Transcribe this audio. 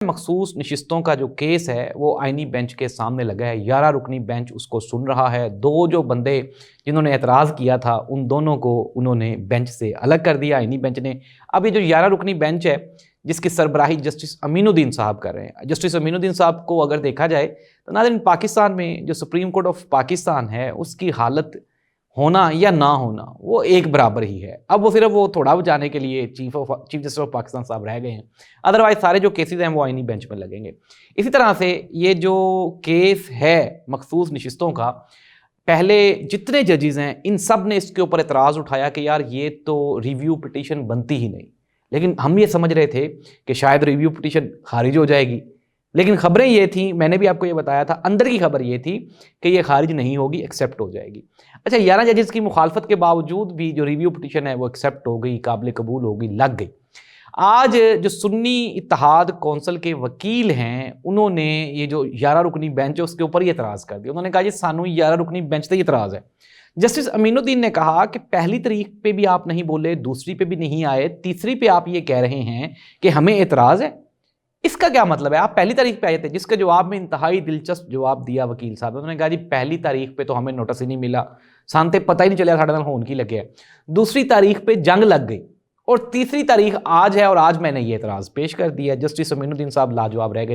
मखसूस नशिस्तों का जो केस है वो आइनी बेंच के सामने लगा है। 11 रुकनी बेंच उसको सुन रहा है। दो जो बंदे जिन्होंने एतराज़ किया था उन दोनों को उन्होंने बेंच से अलग कर दिया आइनी बेंच ने। अब ये जो 11 रुकनी बेंच है जिसकी सरबराही जस्टिस अमीनुद्दीन साहब कर रहे हैं, जस्टिस अमीनुद्दीन साहब को अगर देखा जाए तो नाज़रीन पाकिस्तान में जो सुप्रीम कोर्ट ऑफ पाकिस्तान है उसकी हालत होना या ना होना वो एक बराबर ही है। अब वो सिर्फ वो थोड़ा बचाने के लिए चीफ जस्टिस ऑफ पाकिस्तान साहब रह गए हैं, अदरवाइज सारे जो केसेस हैं वो आइनी बेंच में लगेंगे। इसी तरह से ये जो केस है मखसूस नशिस्तों का, पहले जितने जजेस हैं इन सब ने इसके ऊपर एतराज़ उठाया कि यार ये तो रिव्यू पिटीशन बनती ही नहीं, लेकिन हम ये समझ रहे थे कि शायद रिव्यू पिटीशन खारिज हो जाएगी, लेकिन खबरें ये थी, मैंने भी आपको ये बताया था, अंदर की खबर ये थी कि ये खारिज नहीं होगी, एक्सेप्ट हो जाएगी। अच्छा, 11 जजेस की मुखालफत के बावजूद भी जो रिव्यू पिटीशन है वो एक्सेप्ट हो गई, काबिल कबूल हो गई, लग गई। आज जो सुन्नी इत्तेहाद कौंसिल के वकील हैं उन्होंने ये जो 11 रुकनी बेंच है उसके ऊपर ही एतराज़ कर दिया। उन्होंने कहा जी सानू 11 रुकनी बेंच से एतराज़ है। जस्टिस अमीनुद्दीन ने कहा कि पहली तारीख पे भी आप नहीं बोले, दूसरी पे भी नहीं आए, तीसरी पे आप ये कह रहे हैं कि हमें एतराज़ है। इसका क्या मतलब है? आप पहली तारीख पे आए थे, जिसके जवाब में इंतहाई दिलचस्प जवाब दिया वकील साहब। उन्होंने कहा जी पहली तारीख पे तो हमें नोटिस ही नहीं मिला, सांते पता ही नहीं चला साढ़े नाल होन की लगे है। दूसरी तारीख पे जंग लग गई और तीसरी तारीख आज है और आज मैंने ये एतराज़ पेश कर दिया। जस्टिस अमीनुद्दीन साहब लाजवाब रह गए।